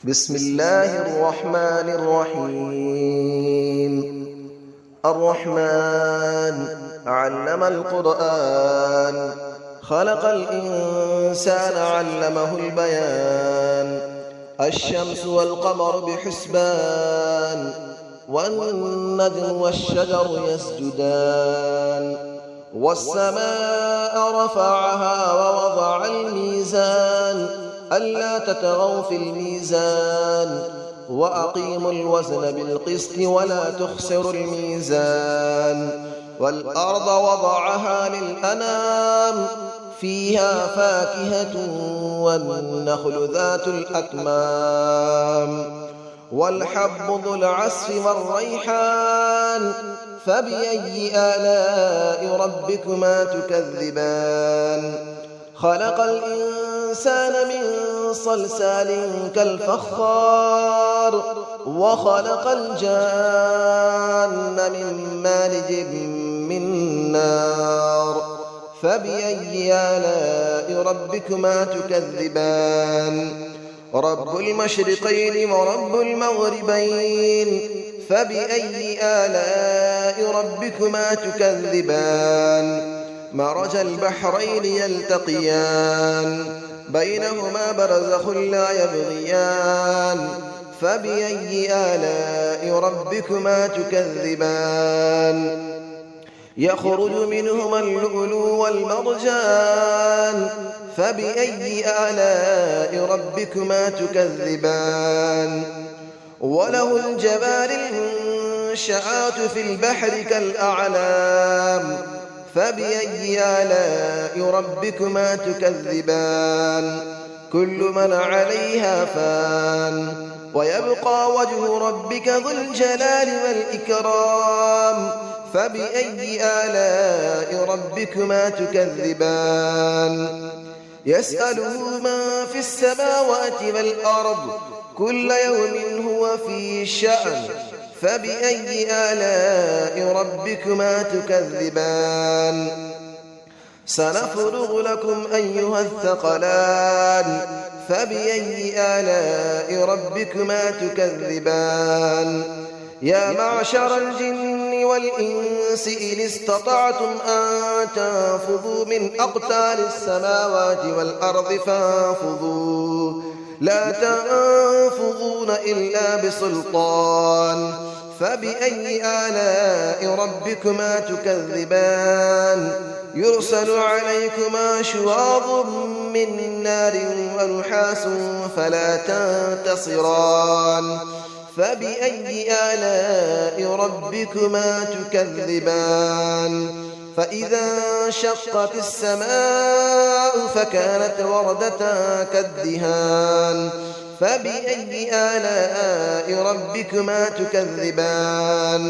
بسم الله الرحمن الرحيم. الرحمن علم القرآن، خلق الإنسان علمه البيان. الشمس والقمر بحسبان، والنجم والشجر يسجدان. والسماء رفعها ووضع الميزان، ألا تطغوا في الميزان، وأقيموا الوزن بالقسط ولا تخسروا الميزان. والأرض وضعها للأنام، فيها فاكهة والنخل ذات الأكمام، والحب ذو العصف والريحان. فبأي آلاء ربكما تكذبان؟ خلق الإنسان من صلصال كالفخار، وخلق الجان من مارج من نار. فبأي آلاء ربكما تكذبان؟ رب المشرقين ورب المغربين. فبأي آلاء ربكما تكذبان؟ مرج البحرين يلتقيان، بينهما برزخ لا يبغيان. فبأي آلاء ربكما تكذبان؟ يخرج منهما اللؤلؤ والمرجان. فبأي آلاء ربكما تكذبان؟ وله الجوار المنشآت في البحر كالأعلام. فبأي آلاء ربكما تكذبان؟ كل من عليها فان، ويبقى وجه ربك ذو الجلال والإكرام. فبأي آلاء ربكما تكذبان؟ يسأله من في السماوات والأرض، كل يوم هو في شأن. فبأي آلاء ربكما تكذبان؟ سنفرغ لكم أيها الثقلان. فبأي آلاء ربكما تكذبان؟ يا معشر الجن والإنس إن استطعتم أن تنفذوا من أقطار السماوات والأرض فانفذوا، لا تنفذون إلا بسلطان. فبأي آلاء ربكما تكذبان؟ يرسل عليكما شواظ من نار ونحاس فلا تنتصران. فبأي آلاء ربكما تكذبان؟ فإذا انشقت السماء فكانت وردة كالدهان. فبأي آلاء ربكما تكذبان؟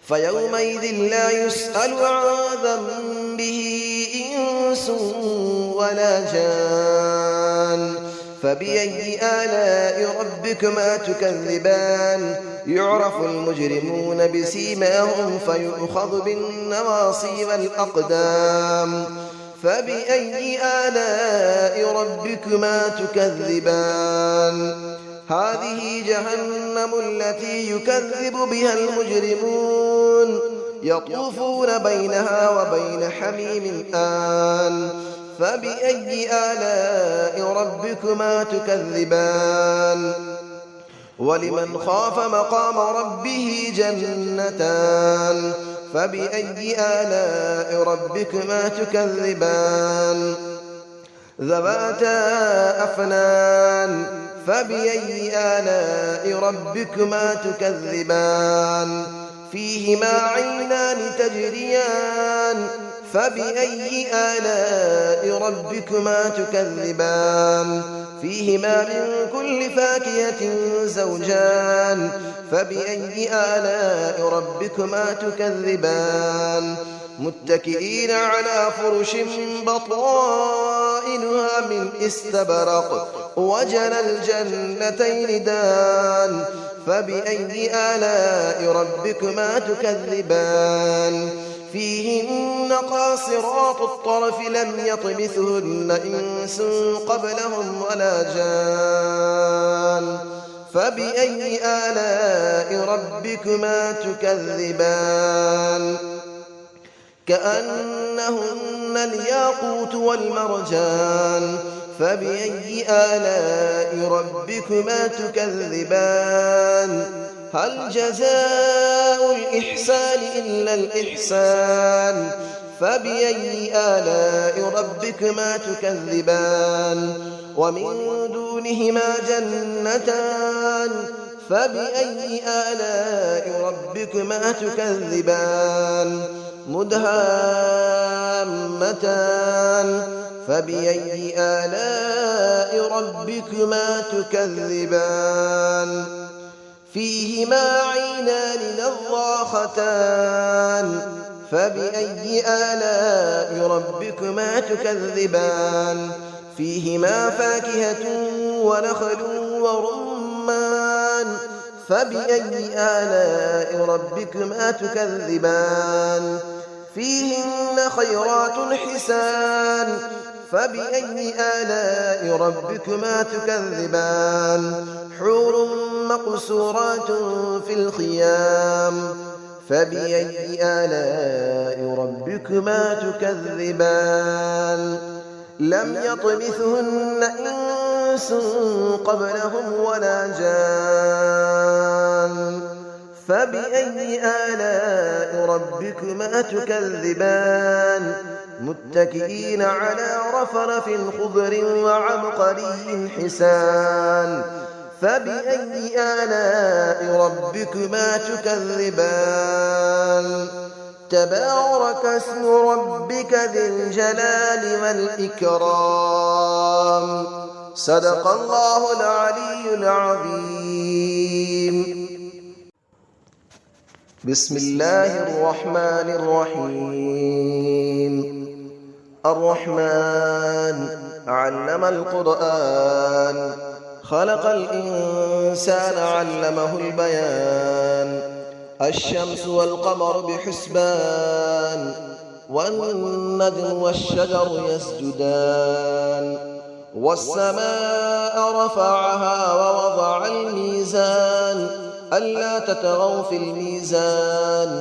فيومئذ لا يسأل عن ذنبه إنس ولا جان. فبأي آلاء ربكما تكذبان؟ يعرف المجرمون بسيماهم فيؤخذ بالنواصي والأقدام. فبأي آلاء ربكما تكذبان؟ هذه جهنم التي يكذب بها المجرمون، يطوفون بينها وبين حميم آن. فبأي آلاء ربكما تكذبان؟ ولمن خاف مقام ربه جنتان. فبأي آلاء ربكما تكذبان؟ ذواتا أفنان. فبأي آلاء ربكما تكذبان؟ فيهما عينان تجريان. فبأي آلاء ربكما تكذبان؟ فيهما من كل فاكهة زوجان. فبأي آلاء ربكما تكذبان؟ متكئين على فرش بطائنها من استبرق، وجنى الجنتين دان. فبأي آلاء ربكما تكذبان؟ فيهن قاصرات الطرف لم يطمثهن إنس قبلهم ولا جان. فبأي آلاء ربكما تكذبان كأنهن الياقوت والمرجان فبأي آلاء ربكما تكذبان هل جزاء الإحسان إلا الإحسان فبأي آلاء ربكما تكذبان ومن دونهما جنتان فبأي آلاء ربكما تكذبان مدهامتان فبأي آلاء ربكما تكذبان فيهما عينان نضاختان فبأي آلاء ربكما تكذبان فيهما فاكهة ونخل ورمان فبأي آلاء ربكما تكذبان فيهن خيرات حسان فبأي آلاء ربكما تكذبان حور مقصورات في الخيام فبأي آلاء ربكما تكذبان لم يطمثهن إنس قبلهم ولا جان فبأي آلاء ربكما تكذبان متكئين على رفرف خضر وعبقري حسان فبأي آلاء ربكما تكذبان تبارك اسم ربك ذي الجلال والإكرام صدق الله العلي العظيم بسم الله الرحمن الرحيم الرحمن علم القرآن خلق الإنسان علمه البيان الشمس والقمر بحسبان والنجم والشجر يسجدان والسماء رفعها ووضع الميزان ألا تطغوا في الميزان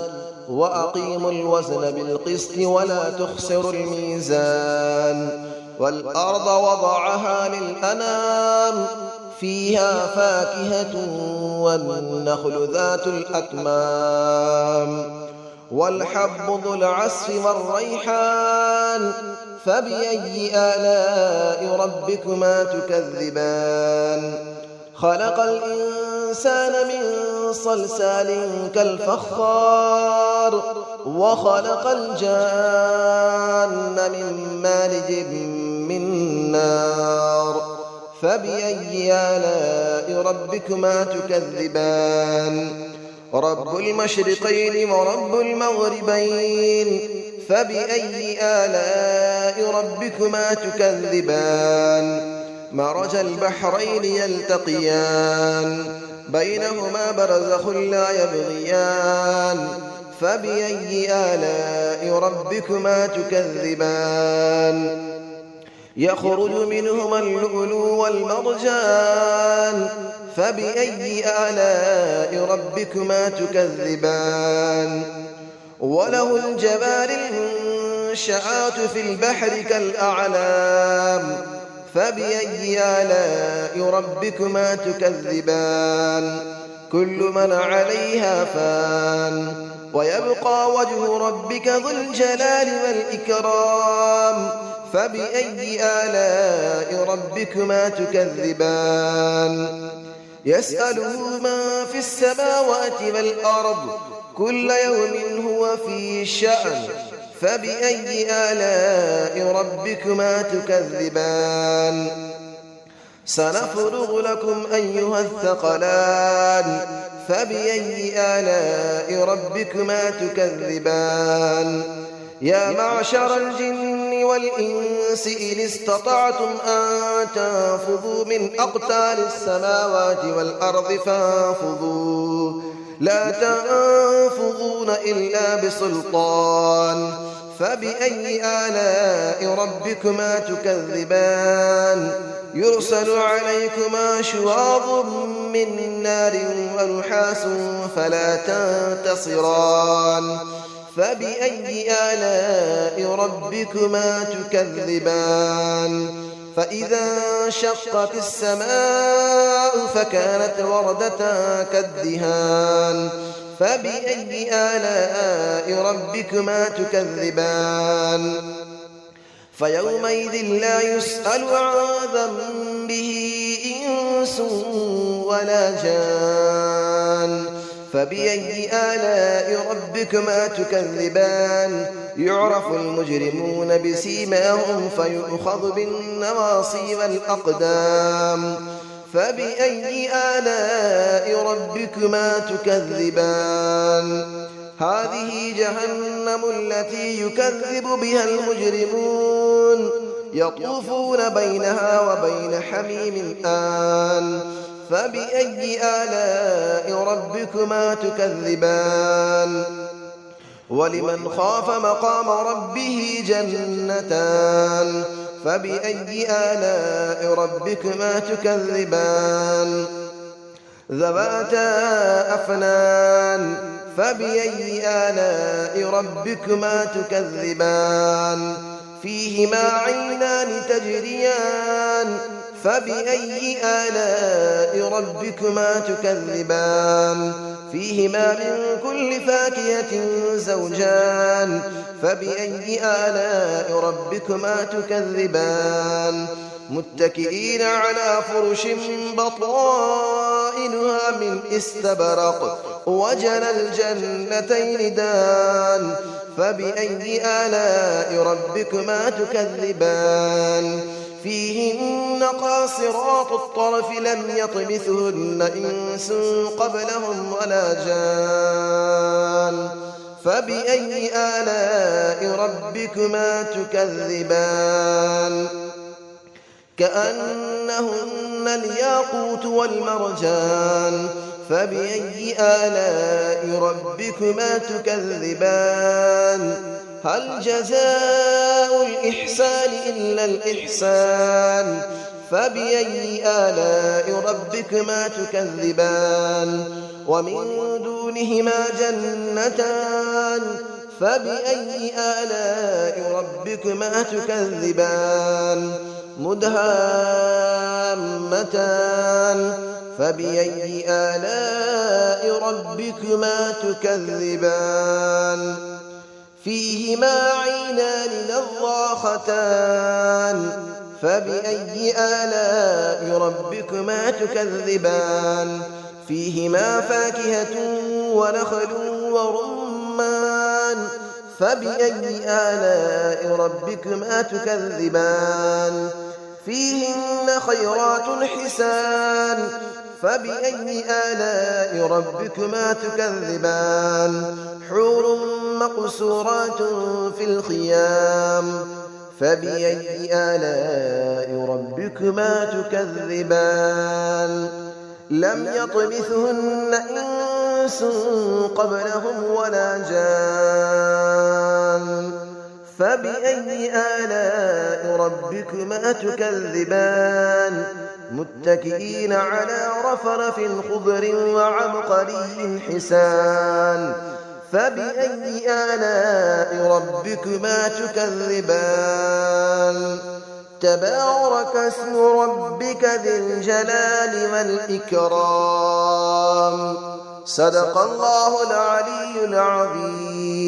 وأقيموا الوزن بالقسط ولا تخسروا الميزان والأرض وضعها للأنام فيها فاكهة والنخل ذات الأكمام والحب ذو العصف والريحان فبأي آلاء ربكما تكذبان خلق الإنسان من صلصال كالفخار وخلق الجان من مارج من نار فبأي آلاء ربكما تكذبان رب المشرقين ورب المغربين فبأي آلاء ربكما تكذبان مرج البحرين يلتقيان بينهما برزخ لا يبغيان فبأي آلاء ربكما تكذبان يخرج منهما اللؤلؤ والمرجان فبأي آلاء ربكما تكذبان وله الجبال المنشآت في البحر كالأعلام فبأي آلاء ربكما تكذبان كل من عليها فان ويبقى وجه ربك ذو الجلال والإكرام فبأي آلاء ربكما تكذبان يسأله من في السماوات والأرض كل يوم هو في شأن فبأي آلاء ربكما تكذبان سنفرغ لكم أيها الثقلان فبأي آلاء ربكما تكذبان يا معشر الجن والإنس إن استطعتم أن تنفذوا من أقطار السماوات والأرض فانفذوا لا تنفذون إلا بسلطان فبأي آلاء ربكما تكذبان يرسل عليكما شواظ من نار ونحاس فلا تنتصران فبأي آلاء ربكما تكذبان فإذا انشقت السماء فكانت وردة كالدهان فبأي آلاء ربكما تكذبان فيومئذ لا يسأل عن ذنبه إنس ولا جان فبأي آلاء ربكما تكذبان يعرف المجرمون بسيماهم فيؤخذ بالنواصي والأقدام فبأي آلاء ربكما تكذبان هذه جهنم التي يكذب بها المجرمون يطوفون بينها وبين حميم آن فبأي آلاء ربكما تكذبان ولمن خاف مقام ربه جنتان فبأي آلاء ربكما تكذبان ذواتا أفنان فبأي آلاء ربكما تكذبان فيهما عينان تجريان فبأي آلاء ربكما تكذبان فيهما من كل فاكهة زوجان فبأي آلاء ربكما تكذبان متكئين على فرش بطائنها من استبرق وجنى الجنتين دان فبأي آلاء ربكما تكذبان فيهن قاصرات الطرف لم يطمثهن إنس قبلهم ولا جان فبأي آلاء ربكما تكذبان كأنهن الياقوت والمرجان فبأي آلاء ربكما تكذبان هل جزاء الإحسان إلا الإحسان فبأي آلاء ربكما تكذبان ومن دونهما جنتان فبأي آلاء ربكما تكذبان مدهامتان فبأي آلاء ربكما تكذبان فيهما عينان نضاختان فبأي آلاء ربكما تكذبان فيهما فاكهة ونخل ورمان فبأي آلاء ربكما تكذبان فيهن خيرات حسان فبأي آلاء ربكما تكذبان حور مقصورات في الخيام فبأي آلاء ربكما تكذبان لم يطمثهن إنس قبلهم ولا جان فبأي آلاء ربكما تكذبان متكئين على رفرف خضر وعبقري حسان فبأي آلاء ربكما تكذبان تبارك اسم ربك ذي الجلال والإكرام صدق الله العلي العظيم.